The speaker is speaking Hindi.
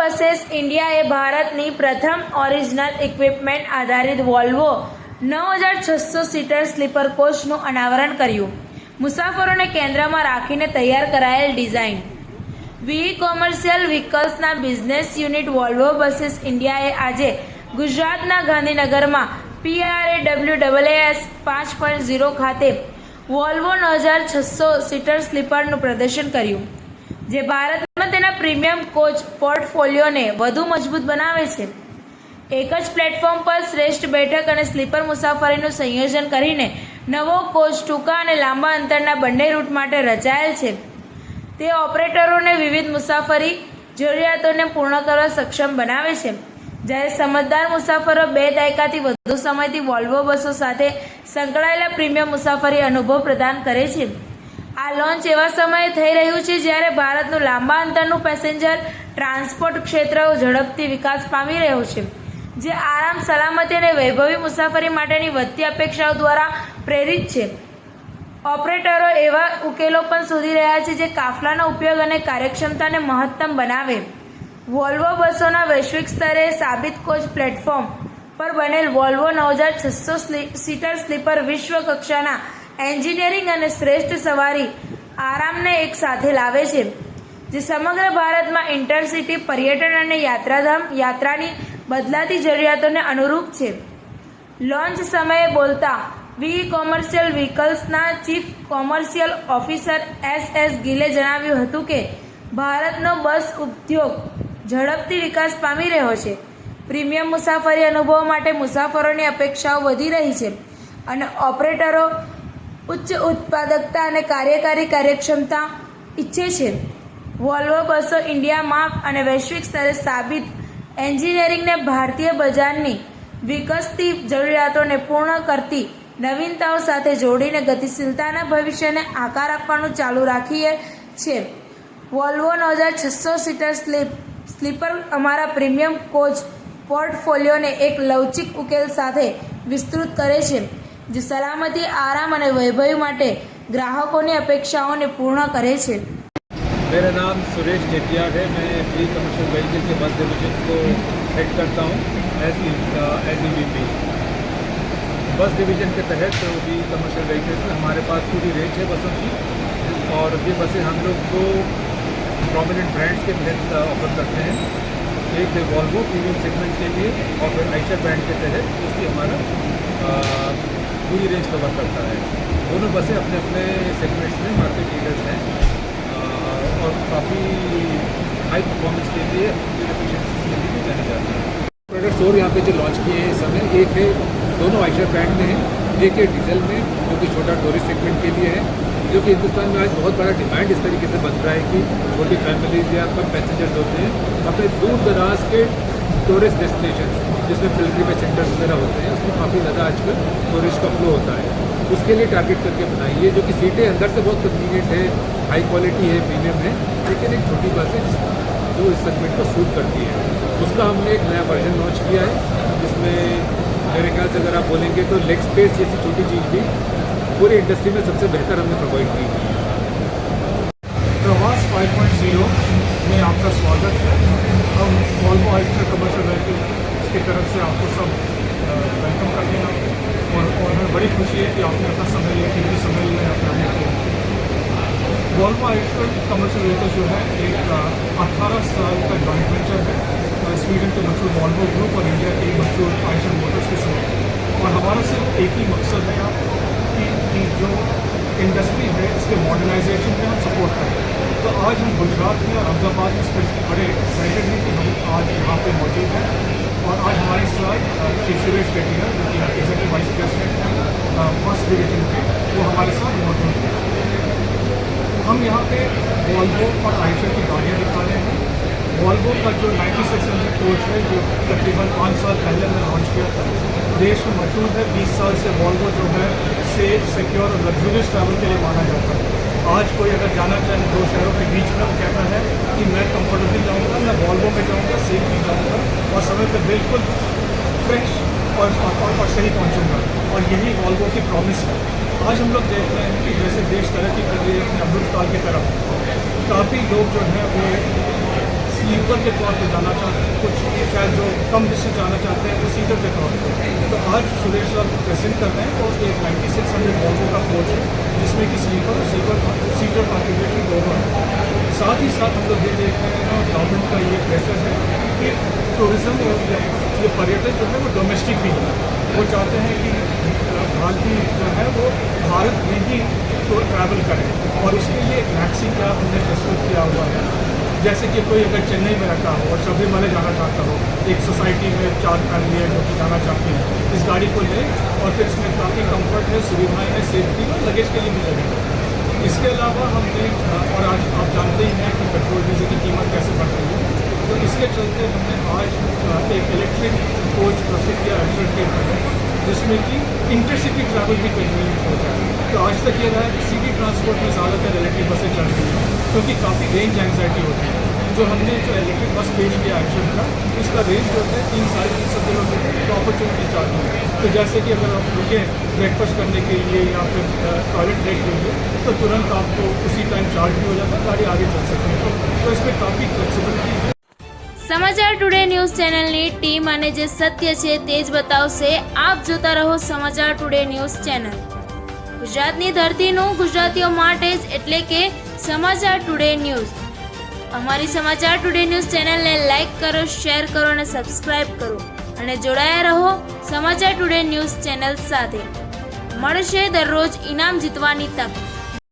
બસેસ ઇન્ડિયાએ ભારતની પ્રથમ ઓરિજિનલ ઇક્વિપમેન્ટ આધારિત વોલ્વો 9600 સીટર સ્લીપર કોચનું અનાવરણ કર્યું. મુસાફરોને કેન્દ્રમાં રાખીને તૈયાર કરાયેલ ડિઝાઇન. વી કોમર્શિયલ વ્હીકલ્સના બિઝનેસ યુનિટ વોલ્વો બસેસ ઇન્ડિયાએ આજે ગુજરાતના ગાંધીનગરમાં PRAWAS 5.0 ખાતે વોલ્વો 9600 સીટર સ્લીપરનું પ્રદર્શન કર્યું, જે ભારતમાં તેના પ્રીમિયમ કોચ પોર્ટફોલિયોને વધુ મજબૂત બનાવે છે. એક જ પ્લેટફોર્મ પર શ્રેષ્ઠ બેઠક અને સ્લીપર મુસાફરીનું સંયોજન કરીને નવો કોચ ટૂંકા અને લાંબા અંતરના બંને રૂટ માટે રચાયેલ છે. તે ઓપરેટરોને વિવિધ મુસાફરી જરૂરિયાતોને પૂર્ણ કરવા સક્ષમ બનાવે છે. જ્યારે સમજદાર મુસાફરો 2 દાયકાથી વધુ સમયથી વોલ્વો બસો સાથે સંકળાયેલા પ્રીમિયમ મુસાફરી અનુભવ પ્રદાન કરે છે. આ લોન્ચ એવા સમયે થઈ રહ્યું છે જ્યારે ભારતનું લાંબા અંતરનું પેસેન્જર ટ્રાન્સપોર્ટ ક્ષેત્ર ઝડપથી વિકાસ પામી રહ્યો છે, જે આરામ, સલામતી અને વૈભવી મુસાફરી માટેની વધતી અપેક્ષાઓ દ્વારા પ્રેરિત છે. ઓપરેટરો એવા ઉકેલો પણ શોધી રહ્યા છે જે કાફલાનો ઉપયોગ અને કાર્યક્ષમતાને મહત્તમ બનાવે. વોલ્વો બસોના વૈશ્વિક સ્તરે સાબિત કોચ પ્લેટફોર્મ પર બનેલ વોલ્વો 9600 સીટર સ્લીપર વિશ્વ કક્ષાના એન્જિનિયરિંગ અને શ્રેષ્ઠ સવારી આરામને એક સાથે લાવે છે, જે સમગ્ર ભારતમાં ઇન્ટરસિટી પર્યટન અને યાત્રાની બદલાતી જરૂરિયાતોને અનુરૂપ છે. લોન્ચ સમયે બોલતા વી કોમર્શિયલ વ્હીકલ્સના ચીફ કોમર્શિયલ ઓફિસર SS ગિલે જણાવ્યું હતું કે ભારતનો બસ ઉદ્યોગ ઝડપથી વિકાસ પામી રહ્યો છે. પ્રીમિયમ મુસાફરી અનુભવો માટે મુસાફરોની અપેક્ષાઓ વધી રહી છે અને ઓપરેટરો ઉચ્ચ ઉત્પાદકતા અને કાર્યકારી કાર્યક્ષમતા ઈચ્છે છે. વોલ્વો બસો ઇન્ડિયામાં અને વૈશ્વિક સ્તરે સાબિત એન્જિનિયરિંગને ભારતીય બજારની વિકસતી જરૂરિયાતોને પૂર્ણ કરતી નવીનતાઓ સાથે જોડીને ગતિશીલતાના ભવિષ્યને આકાર આપવાનું ચાલુ રાખીએ છે. વોલ્વો 9600 સીટર સ્લીપર અમારા પ્રીમિયમ કોચ પોર્ટફોલિયોને એક લવચીક ઉકેલ સાથે વિસ્તૃત કરે છે, જે સલામતી, આરામ અને વૈભવી માટે ગ્રાહકોની अपेक्षाओं पूर्ण करे छे. मेरा नाम सुरेश टेटियार है. मैं वी कमर्शियल व्हीकल के बस डिवीजन को हेड करता हूँ एज EVP. बस डिवीजन के तहत वी कमर्शियल व्हीकल्स में हमारे पास पूरी रेंज है बसों की, और ये बसें हम लोग को प्रोमिनेंट ब्रांड्स के तहत ऑफर करते हैं. एक है वॉल्वो प्रीमियम सेगमेंट के लिए, और फिर आइशर ब्रांड के तहत उसकी हमारा पूरी रेंज कवर करता है. दोनों बसें अपने अपने सेगमेंट्स में मार्केट लीडर्स हैं और काफ़ी हाई परफॉर्मेंस के लिए, एफिशिएंसी के लिए जाने जाते हैं. प्रोडक्ट्स और यहाँ पे जो लॉन्च किए हैं इस समय, एक है दोनों आइशर ब्रांड में है, एक है डीजल में जो कि छोटा टूरिस्ट सेगमेंट के लिए है, जो कि हिंदुस्तान में आज बहुत बड़ा डिमांड इस तरीके से बन रहा है कि छोटी फैमिलीज या कम पैसेंजर्स होते हैं अपने दूर दराज के टूरिस्ट डेस्टिनेशन जिसमें पिलग्रिमेज सेंटर्स वगैरह होते हैं, उसमें काफ़ी ज़्यादा आजकल टूरिस्ट का फ्लो होता है. उसके लिए टारगेट करके बनाई है, जो कि सीटें अंदर से बहुत कन्वीनियंट है, हाई क्वालिटी है, प्रीमियम है, लेकिन एक छोटी बस है जो इस सेगमेंट को सूट करती है. उसका हमने एक नया वर्जन लॉन्च किया है, जिसमें मेरे ख्याल से अगर आप बोलेंगे तो लेग स्पेस जैसी छोटी चीज़ भी पूरी इंडस्ट्री में सबसे बेहतर हमने प्रोवाइड की है. प्रवास 5.0 में आपका स्वागत है. हम वॉल्वो आइशर कमर्शियल व्हीकल की तरफ से आपको सब वेलकम करते हैं, और हमें बड़ी खुशी है कि आपने अपना समय लिया, कीमती समय लिया अपने आने के लिए. वॉल्वो आइशर कमर्शियल व्हीकल जो है एक 18 साल का जॉइंट वेंचर है स्वीडन के मशहूर वॉल्वो ग्रुप और इंडिया के मशहूर आइशर मोटर्स के साथ. और हमारा सिर्फ एक ही मकसद है यहाँ कि जो इंडस्ट्री है इसके मॉडर्नाइजेशन में हम सपोर्ट करें. तो आज हम गुजरात में और अहमदाबाद में स्पेशली बड़े एक्साइटेड हैं कि हम आज यहाँ पे मौजूद हैं. और आज हमारे साथ श्री सुरेश टेटियार जो कि एग्जीक्यूटिव वाइस प्रेसिडेंट हैं फर्स्ट डिवीजन के, वो हमारे साथ मौजूद हैं. हम यहाँ पे वॉल्वो और आइशर की गाड़ियाँ दिखा रहे हैं. वॉल्वो का जो 9600 कोच है, जो तकरीबन 5 साल पहले हमने लॉन्च किया था, देश में मशहूर है. 20 साल से वॉल्वो जो है सेफ, सिक्योर और लग्जूरियस ट्रैवल के लिए माना जाता है. आज कोई अगर जाना चाहे दो शहरों के बीच में, वो कहता है कि मैं कंफर्टेबली जाऊँगा, मैं वॉल्वो में जाऊँगा, सेफली जाऊँगा और समय पर बिल्कुल फ्रेश और सही पहुँचूँगा. और यही वॉल्वो की प्रॉमिस है. आज हम लोग देख रहे हैं कि जैसे देश तरक्की कर रही है अपने अमृतकाल की तरफ, काफ़ी लोग जो हैं वो स्लीपर के तौर पे जाना चाहते हैं, कुछ शायद जो कम डिस्टेंस जाना चाहते हैं वो सीटर के तौर पे। तो आज सुरेश सर प्रेजेंट कर रहे हैं और एक 9600 वॉल्वो का कोच है जिसमें कि स्लीपर और सीटर कॉन्फ़िगरेशन दोनों है। साथ ही साथ हम लोग ये देख रहे हैं गवर्नमेंट का ये प्रेशर है कि टूरिज़्म और ये पर्यटन जो है वो डोमेस्टिक भी है। वो चाहते हैं कि भारतीय जो है वो भारत में ही तो ट्रैवल करें और उसके लिए एक मैक्सी का हमने प्रस्तुत किया हुआ है। जैसे कि कोई अगर चेन्नई में रहता हो और शबरीमला जाना चाहता हो, एक सोसाइटी में 4 फैमिली है जो कि जाना चाहती है, इस गाड़ी को ले और फिर इसमें काफ़ी कंफर्ट है, सुविधाएं हैं, सेफ्टी और लगेज के लिए भी लगेगा। इसके अलावा हमने और आज आप जानते ही हैं कि पेट्रोल डीजल की कीमत कैसे बढ़ रही है, तो इसके चलते हमने आज एक इलेक्ट्रिक कोच प्रस्तुत किया एयरशेड के तहत जिसमें कि इंटरसिटी ट्रैवल भी कन्वीनियंट हो जाए। तो आज तक ये रहा है कि सिटी ट्रांसपोर्ट में ज़्यादातर इलेक्ट्रिक बसें चल रही हैं क्योंकि काफ़ी रेंज एंग्जाइटी होती है। जो हमने जो इलेक्ट्रिक बस पेश किया एयरशेड का, इसका रेंज जो है 3-350 किलोमीटर तो अपॉर्चुनिटी चार्ज है। तो जैसे कि अगर आप रुकें ब्रेकफास्ट करने के लिए या फिर टॉयलेट ब्रेक के लिए तो तुरंत आपको उसी टाइम चार्ज भी हो जाता है, गाड़ी आगे चल सकती है। तो इसमें काफ़ी फ्लेक्सिबिलिटी है। સમાચાર ટુડે ન્યૂઝ ચેનલની ટીમ અને જે સત્ય છે તે જ બતાવશે. આપ જોતા રહો સમાચાર ટુડે ન્યૂઝ ચેનલ. ગુજરાતની ધરતીનું ગુજરાતીઓ માટે જ એટલે કે સમાચાર ટુડે ન્યૂઝ. અમારી સમાચાર ટુડે ન્યૂઝ ચેનલને લાઇક કરો, શેર કરો અને સબસ્ક્રાઇબ કરો અને જોડાયા રહો સમાચાર ટુડે ન્યૂઝ ચેનલ સાથે. મળશે દરરોજ ઇનામ જીતવાની તક.